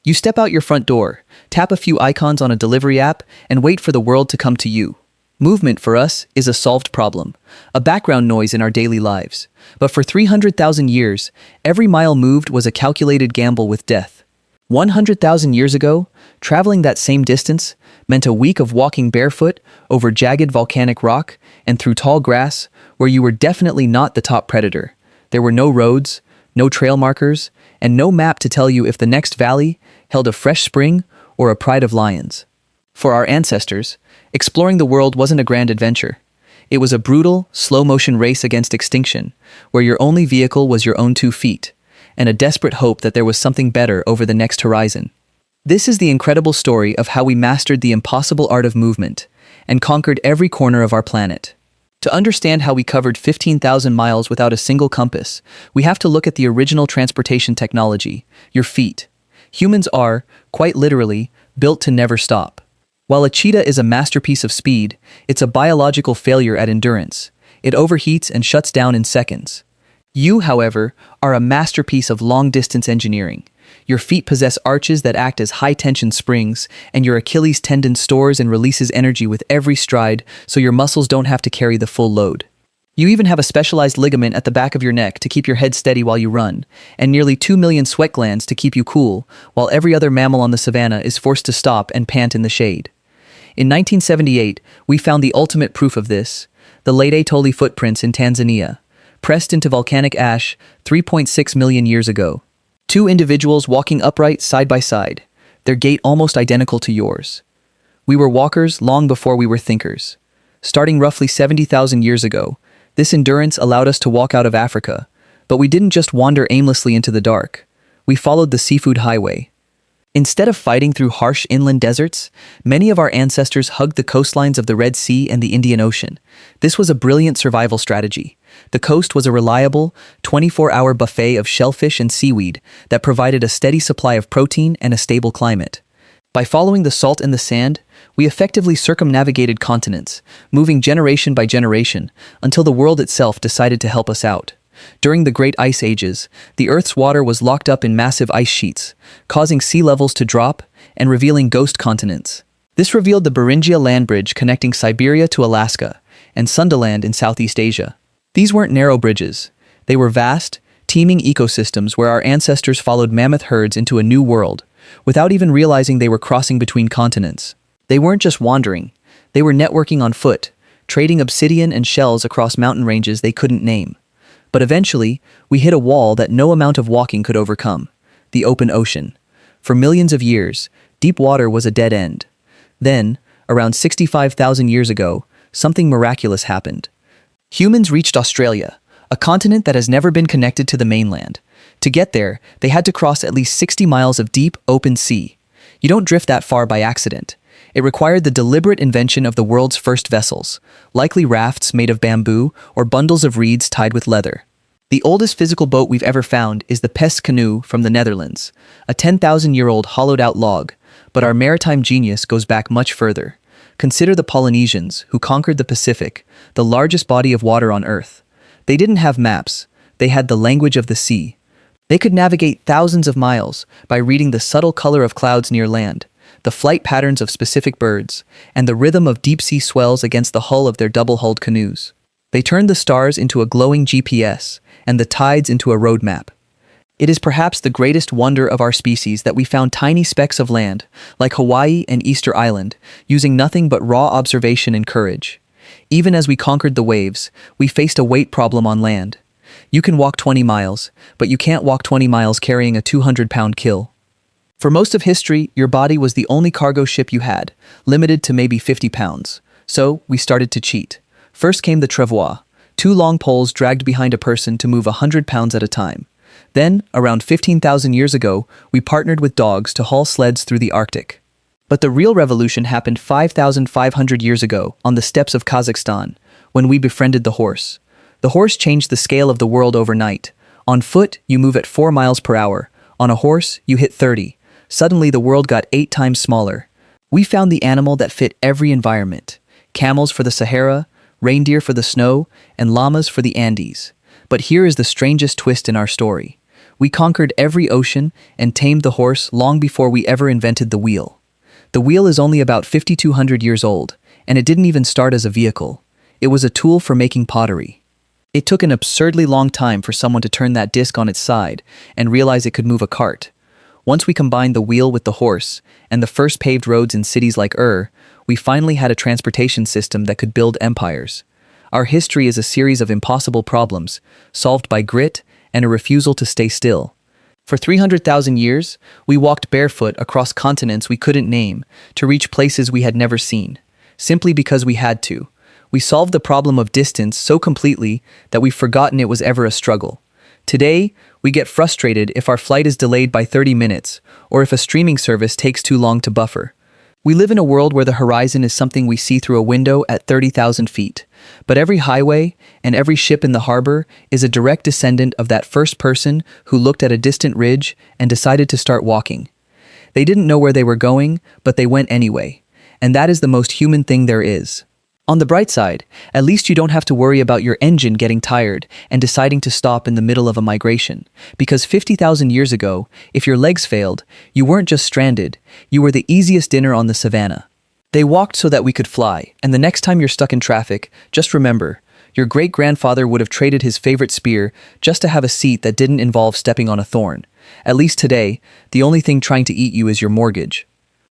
You step out your front door, tap a few icons on a delivery app, and wait for the world to come to you. Movement for us is a solved problem, a background noise in our daily lives. But for 300,000 years, every mile moved was a calculated gamble with death. 100,000 years ago, traveling that same distance meant a week of walking barefoot over jagged volcanic rock and through tall grass where you were definitely not the top predator. There were no roads, no trail markers, and no map to tell you if the next valley held a fresh spring or a pride of lions. For our ancestors, exploring the world wasn't a grand adventure. It was a brutal, slow-motion race against extinction, where your only vehicle was your own 2 feet, and a desperate hope that there was something better over the next horizon. This is the incredible story of how we mastered the impossible art of movement and conquered every corner of our planet. To understand how we covered 15,000 miles without a single compass, we have to look at the original transportation technology, your feet. Humans are, quite literally, built to never stop. While a cheetah is a masterpiece of speed, it's a biological failure at endurance. It overheats and shuts down in seconds. You, however, are a masterpiece of long-distance engineering. Your feet possess arches that act as high-tension springs, and your Achilles tendon stores and releases energy with every stride so your muscles don't have to carry the full load. You even have a specialized ligament at the back of your neck to keep your head steady while you run, and nearly 2 million sweat glands to keep you cool, while every other mammal on the savanna is forced to stop and pant in the shade. In 1978, we found the ultimate proof of this, the Leyte Toli footprints in Tanzania, pressed into volcanic ash 3.6 million years ago. 2 individuals walking upright side by side, their gait almost identical to yours. We were walkers long before we were thinkers. Starting roughly 70,000 years ago, this endurance allowed us to walk out of Africa, but we didn't just wander aimlessly into the dark. We followed the seafood highway. Instead of fighting through harsh inland deserts, many of our ancestors hugged the coastlines of the Red Sea and the Indian Ocean. This was a brilliant survival strategy. The coast was a reliable, 24-hour buffet of shellfish and seaweed that provided a steady supply of protein and a stable climate. By following the salt and the sand, we effectively circumnavigated continents, moving generation by generation until the world itself decided to help us out. During the Great Ice Ages, the Earth's water was locked up in massive ice sheets, causing sea levels to drop and revealing ghost continents. This revealed the Beringia land bridge connecting Siberia to Alaska and Sundaland in Southeast Asia. These weren't narrow bridges. They were vast, teeming ecosystems where our ancestors followed mammoth herds into a new world, without even realizing they were crossing between continents. They weren't just wandering. They were networking on foot, trading obsidian and shells across mountain ranges they couldn't name. But eventually, we hit a wall that no amount of walking could overcome: the open ocean. For millions of years, deep water was a dead end. Then, around 65,000 years ago, something miraculous happened. Humans reached Australia, a continent that has never been connected to the mainland. To get there, they had to cross at least 60 miles of deep, open sea. You don't drift that far by accident. It required the deliberate invention of the world's first vessels, likely rafts made of bamboo or bundles of reeds tied with leather. The oldest physical boat we've ever found is the Pest canoe from the Netherlands, a 10,000-year-old hollowed-out log, but our maritime genius goes back much further. Consider the Polynesians, who conquered the Pacific, the largest body of water on Earth. They didn't have maps. They had the language of the sea. They could navigate thousands of miles by reading the subtle color of clouds near land, the flight patterns of specific birds, and the rhythm of deep-sea swells against the hull of their double-hulled canoes. They turned the stars into a glowing GPS and the tides into a road map. It is perhaps the greatest wonder of our species that we found tiny specks of land, like Hawaii and Easter Island, using nothing but raw observation and courage. Even as we conquered the waves, we faced a weight problem on land. You can walk 20 miles, but you can't walk 20 miles carrying a 200-pound kill. For most of history, your body was the only cargo ship you had, limited to maybe 50 pounds. So, we started to cheat. First came the travois, 2 long poles dragged behind a person to move 100 pounds at a time. Then, around 15,000 years ago, we partnered with dogs to haul sleds through the Arctic. But the real revolution happened 5,500 years ago on the steppes of Kazakhstan, when we befriended the horse. The horse changed the scale of the world overnight. On foot, you move at 4 miles per hour. On a horse, you hit 30. Suddenly, the world got 8 times smaller. We found the animal that fit every environment: camels for the Sahara, reindeer for the snow, and llamas for the Andes. But here is the strangest twist in our story. We conquered every ocean and tamed the horse long before we ever invented the wheel. The wheel is only about 5,200 years old, and it didn't even start as a vehicle. It was a tool for making pottery. It took an absurdly long time for someone to turn that disc on its side and realize it could move a cart. Once we combined the wheel with the horse and the first paved roads in cities like we finally had a transportation system that could build empires. Our history is a series of impossible problems, solved by grit and a refusal to stay still. For 300,000 years, we walked barefoot across continents we couldn't name to reach places we had never seen, simply because we had to. We solved the problem of distance so completely that we've forgotten it was ever a struggle. Today, we get frustrated if our flight is delayed by 30 minutes or if a streaming service takes too long to buffer. We live in a world where the horizon is something we see through a window at 30,000 feet. But every highway and every ship in the harbor is a direct descendant of that first person who looked at a distant ridge and decided to start walking. They didn't know where they were going, but they went anyway. And that is the most human thing there is. On the bright side, at least you don't have to worry about your engine getting tired and deciding to stop in the middle of a migration. Because 50,000 years ago, if your legs failed, you weren't just stranded, you were the easiest dinner on the savannah. They walked so that we could fly, and the next time you're stuck in traffic, just remember, your great-grandfather would have traded his favorite spear just to have a seat that didn't involve stepping on a thorn. At least today, the only thing trying to eat you is your mortgage.